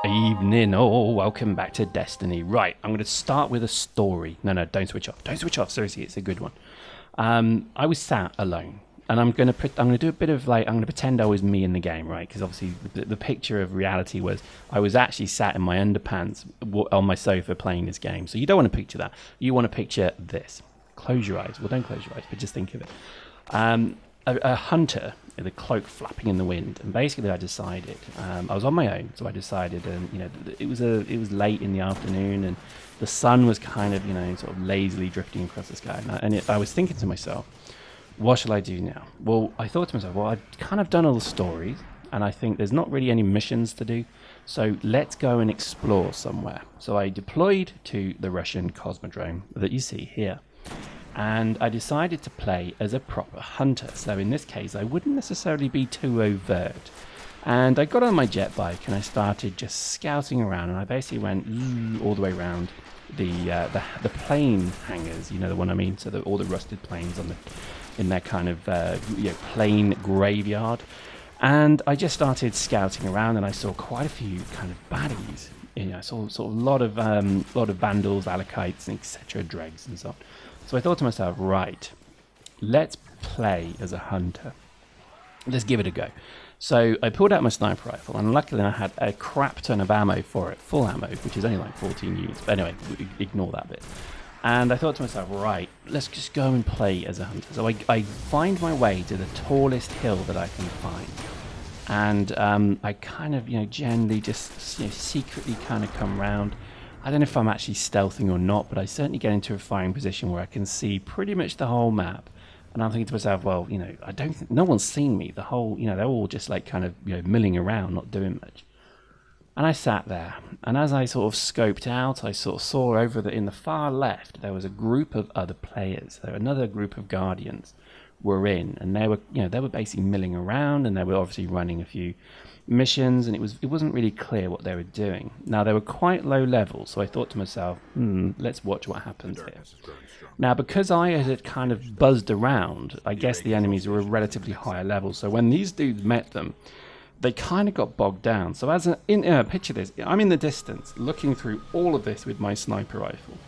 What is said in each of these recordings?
evening. Oh, welcome back to Destiny. Right, I'm going to start with a story. No, don't switch off. Don't switch off. Seriously, it's a good one. I was sat alone, and I'm going to do a bit of I'm going to pretend I was me in the game, right? Because obviously the picture of reality was I was actually sat in my underpants on my sofa playing this game. So you don't want to picture that. You want to picture this. Close your eyes. Well, don't close your eyes, but just think of it. A hunter with a cloak flapping in the wind, and basically I decided I was on my own, so I decided, it was late in the afternoon, and the sun was kind of sort of lazily drifting across the sky, and I was thinking to myself, what shall I do now? Well, I thought to myself, well, I've kind of done all the stories, and I think there's not really any missions to do, so let's go and explore somewhere. So I deployed to the Russian cosmodrome that you see here. And I decided to play as a proper hunter. So in this case, I wouldn't necessarily be too overt. And I got on my jet bike and I started just scouting around. And I basically went all the way around the plane hangars. You know the one I mean? So all the rusted planes in their kind of plane graveyard. And I just started scouting around, and I saw quite a few kind of baddies. I saw sort of a lot of vandals, alakites, etc., dregs and so on. So I thought to myself, right, let's play as a hunter. Let's give it a go. So I pulled out my sniper rifle, and luckily I had a crap ton of ammo for it, full ammo, which is only like 14 units. But anyway, ignore that bit. And I thought to myself, right, let's just go and play as a hunter. So I find my way to the tallest hill that I can find. And I kind of, generally just secretly kind of come round. I don't know if I'm actually stealthing or not, but I certainly get into a firing position where I can see pretty much the whole map. And I'm thinking to myself, well, I don't think no one's seen me. The whole, they're all just like kind of, milling around, not doing much. And I sat there, and as I sort of scoped out, I sort of saw over in the far left, there was a group of other players. There were another group of Guardians were in, and they were basically milling around, and they were obviously running a few missions, and it wasn't really clear what they were doing. Now they were quite low level, so I thought to myself, let's watch what happens here. Now because I had kind of buzzed around, I guess the enemies were a relatively higher level, so when these dudes met them, they kind of got bogged down. So picture this, I'm in the distance looking through all of this with my sniper rifle,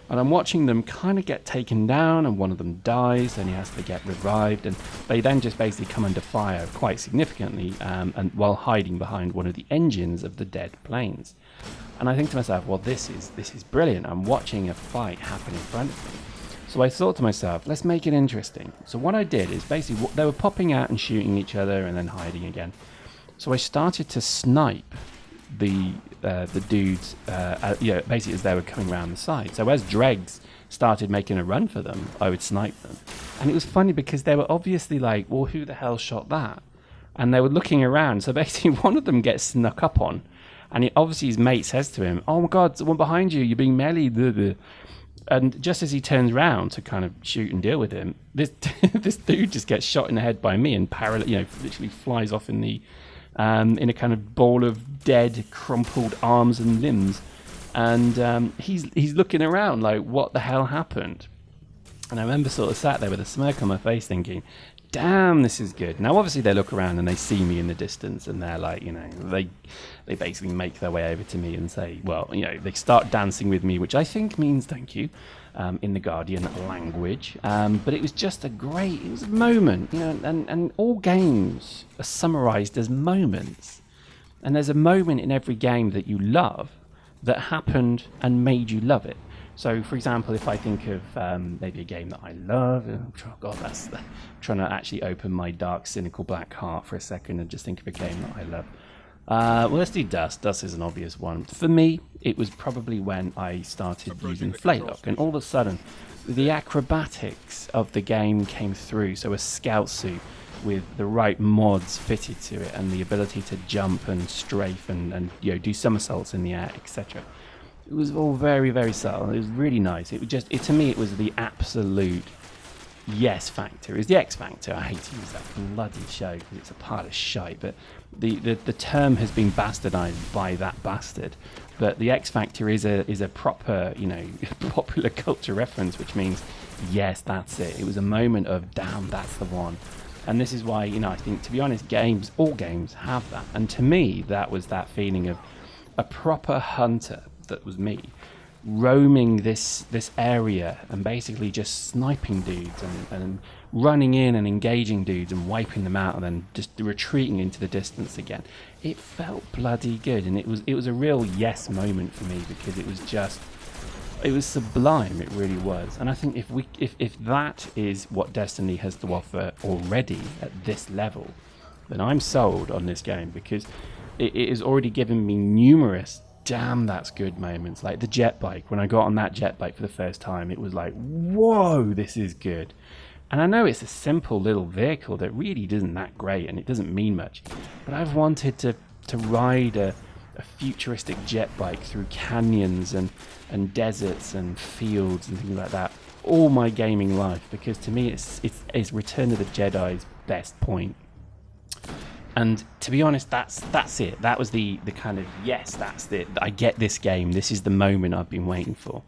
and I'm watching them kind of get taken down, and one of them dies, and he has to get revived, and they then just basically come under fire quite significantly, and while hiding behind one of the engines of the dead planes. And I think to myself, well, this is brilliant. I'm watching a fight happen in front of me. So I thought to myself, let's make it interesting. So what I did is basically they were popping out and shooting each other and then hiding again. So I started to snipe the dudes, basically as they were coming around the side. So as dregs started making a run for them, I would snipe them. And it was funny because they were obviously like, well, who the hell shot that? And they were looking around. So basically one of them gets snuck up on, and obviously his mate says to him, oh my God, someone behind you, you're being melee. Blah, blah. And just as he turns around to kind of shoot and deal with him, this dude just gets shot in the head by me and literally flies off in a kind of ball of dead, crumpled arms and limbs. And he's looking around like, what the hell happened? And I remember sort of sat there with a smirk on my face thinking, damn, this is good. Now, obviously, they look around and they see me in the distance, and they're like, they basically make their way over to me and say, well, they start dancing with me, which I think means thank you in the Guardian language. But it was just it was a moment, and all games are summarized as moments. And there's a moment in every game that you love that happened and made you love it. So, for example, if I think of maybe a game that I love, I'm trying to actually open my dark, cynical black heart for a second and just think of a game that I love. Well, let's do Dust. Dust is an obvious one. For me, it was probably when I started using Flaylock, and all of a sudden, the acrobatics of the game came through. So a scout suit with the right mods fitted to it, and the ability to jump and strafe and do somersaults in the air, etc. It was all very, very subtle. It was really nice. To me, it was the absolute yes factor. It was the X factor. I hate to use that bloody show because it's a pile of shite, but the term has been bastardized by that bastard. But the X factor is a proper, popular culture reference, which means yes, that's it. It was a moment of damn, that's the one. And this is why, I think, to be honest, all games have that. And to me, that was that feeling of a proper hunter, that was me, roaming this area and basically just sniping dudes and running in and engaging dudes and wiping them out and then just retreating into the distance again. It felt bloody good, and it was a real yes moment for me, because it was sublime. It really was. And I think if that is what Destiny has to offer already at this level, then I'm sold on this game, because it has already given me numerous damn that's good moments, like the jet bike. When I got on that jet bike for the first time, it was like, whoa, this is good. And I know it's a simple little vehicle that really isn't that great and it doesn't mean much, but I've wanted to ride a futuristic jet bike through canyons and deserts and fields and things like that all my gaming life, because to me it's Return of the Jedi's best point. And to be honest, that's it. That was the kind of, yes, that's it. I get this game. This is the moment I've been waiting for.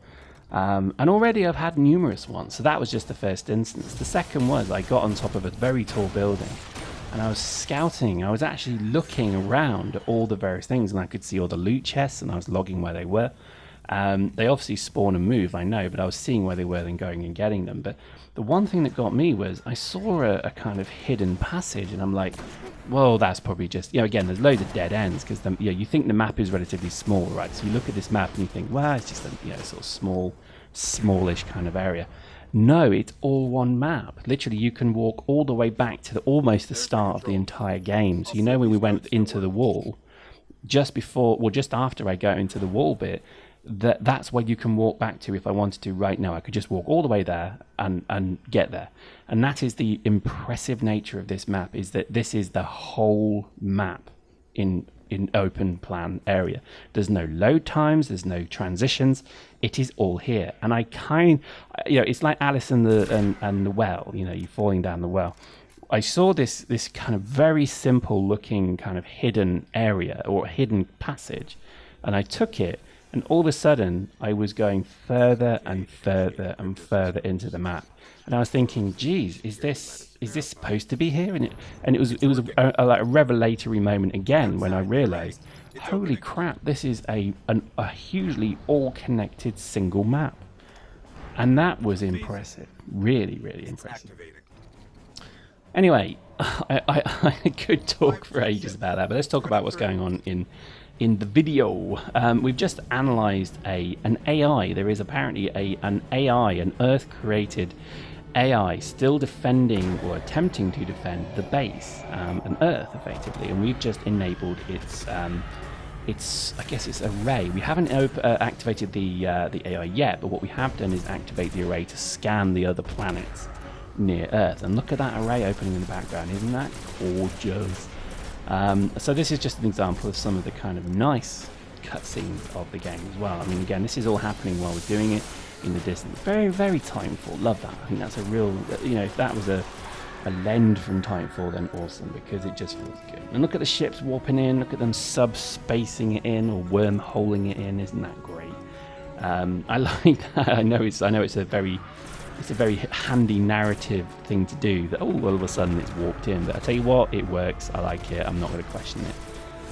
And already I've had numerous ones. So that was just the first instance. The second was I got on top of a very tall building and I was scouting. I was actually looking around at all the various things, and I could see all the loot chests, and I was logging where they were. They obviously spawn and move, I know, but I was seeing where they were and going and getting them. But the one thing that got me was I saw a kind of hidden passage, and I'm like, well, that's probably just, again, there's loads of dead ends, because you think the map is relatively small, right? So you look at this map and you think, well, it's just a sort of smallish kind of area. No, it's all one map. Literally, you can walk all the way back to almost the start of the entire game. So when we went into the wall, just after I go into the wall bit, that's where you can walk back to if I wanted to right now. I could just walk all the way there and get there. And that is the impressive nature of this map, is that this is the whole map in open plan area. There's no load times, there's no transitions. It is all here. And I it's like Alice and the well, you falling down the well. I saw this kind of very simple looking kind of hidden area or hidden passage, and I took it. And all of a sudden, I was going further and further and further into the map, and I was thinking, "Geez, is this supposed to be here?" And it was like a revelatory moment again when I realised, "Holy crap! This is a hugely all-connected single map," and that was impressive, really, really impressive. Anyway, I could talk for ages about that, but let's talk about what's going on in the video. We've just analysed an AI. There is apparently an AI, an Earth-created AI, still defending or attempting to defend the base, an Earth, effectively. And we've just enabled its I guess it's array. We haven't activated the AI yet, but what we have done is activate the array to scan the other planets near Earth. And look at that array opening in the background. Isn't that gorgeous? So this is just an example of some of the kind of nice cutscenes of the game as well. I mean, again, this is all happening while we're doing it in the distance. Very, very Titanfall. Love that. I think that's a real, if that was a lend from Titanfall, then awesome, because it just feels good. And look at the ships warping in. Look at them sub-spacing it in or wormholing it in. Isn't that great? I like that. I know it's a very handy narrative thing to do, that all of a sudden it's warped in, but I tell you what, it works. I like it. I'm not going to question it.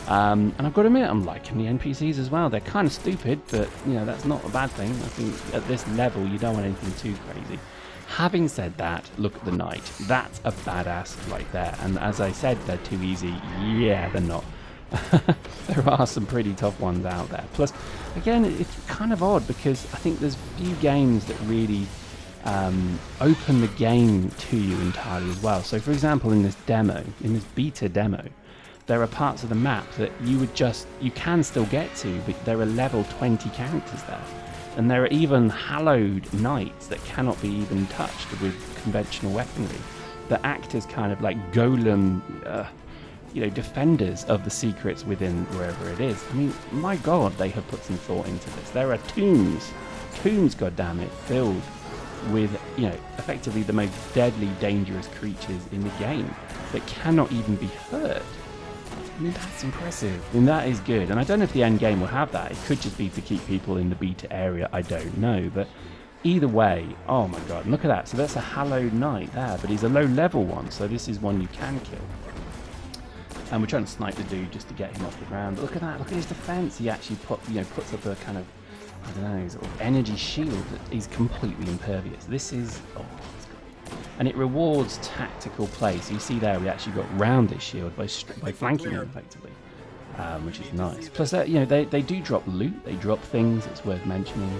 And I've got to admit, I'm liking the NPCs as well. They're kind of stupid, but that's not a bad thing. I think at this level you don't want anything too crazy. Having said that, look at the knight. That's a badass right there. And as I said, they're too easy. Yeah, they're not. There are some pretty tough ones out there. Plus, again, it's kind of odd, because I think there's few games that really open the game to you entirely as well. So for example, in this beta demo, there are parts of the map that you can still get to, but there are level 20 characters there. And there are even hallowed knights that cannot be even touched with conventional weaponry, that act as kind of like golem defenders of the secrets within wherever it is. I mean, my god, they have put some thought into this. There are tombs, goddammit, filled with, effectively the most deadly, dangerous creatures in the game that cannot even be hurt. I mean, that's impressive. I mean, that is good. And I don't know if the end game will have that. It could just be to keep people in the beta area. I don't know. But either way, oh my god, look at that. So that's a hallowed knight there, but he's a low level one, so this is one you can kill. And we're trying to snipe the dude just to get him off the ground. But look at that, look at his defense. He actually puts up a kind of, I don't know, sort of energy shield that is completely impervious. This is, oh, it's great. And it rewards tactical play. So you see there, we actually got round this shield by flanking him effectively, which is nice. Plus, they do drop loot. They drop things. It's worth mentioning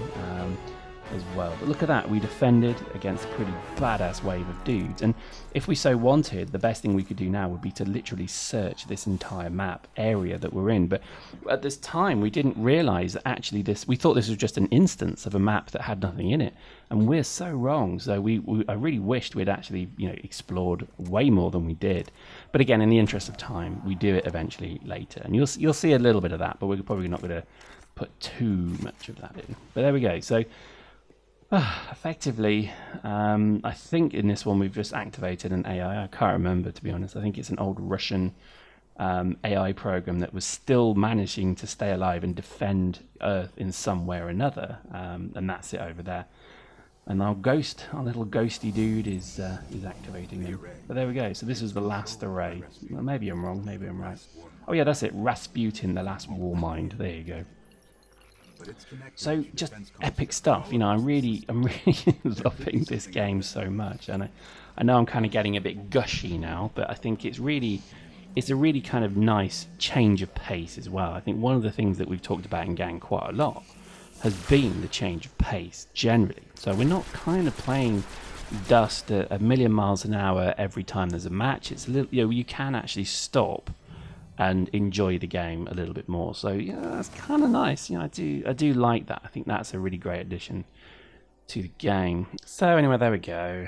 as well. But look at that, we defended against a pretty badass wave of dudes. And if we so wanted, the best thing we could do now would be to literally search this entire map area that we're in. But at this time, we didn't realize that actually we thought this was just an instance of a map that had nothing in it. And we're so wrong. So I really wished we'd actually, explored way more than we did. But again, in the interest of time, we do it eventually later. And you'll see a little bit of that, but we're probably not going to put too much of that in. But there we go. So effectively, I think in this one we've just activated an AI. I can't remember, to be honest. I think it's an old Russian AI program that was still managing to stay alive and defend Earth in some way or another, and that's it over there. And our little ghosty dude is activating them. But there we go. So this is the last array. Well, maybe I'm wrong. Maybe I'm right. Oh yeah, that's it. Rasputin, the last war mind. There you go. So just epic stuff, I'm really loving this game so much, and I know I'm kind of getting a bit gushy now, but I think it's a really kind of nice change of pace as well. I think one of the things that we've talked about in Gang quite a lot has been the change of pace generally. So we're not kind of playing Dust at a million miles an hour every time there's a match. It's a little, you can actually stop and enjoy the game a little bit more. So yeah, that's kind of nice. I do like that. I think that's a really great addition to the game. So anyway, there we go.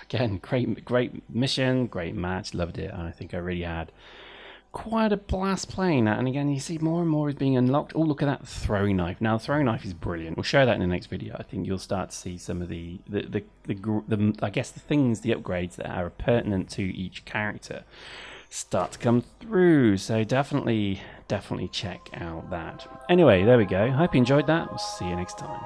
Again, great mission, great match, loved it. I think I really had quite a blast playing that. And again, you see more and more is being unlocked. Oh, look at that throwing knife. Now, the throwing knife is brilliant. We'll show that in the next video. I think you'll start to see some of the I guess the upgrades that are pertinent to each character start to come through. So definitely check out that. Anyway, there we go. Hope you enjoyed that. We'll see you next time.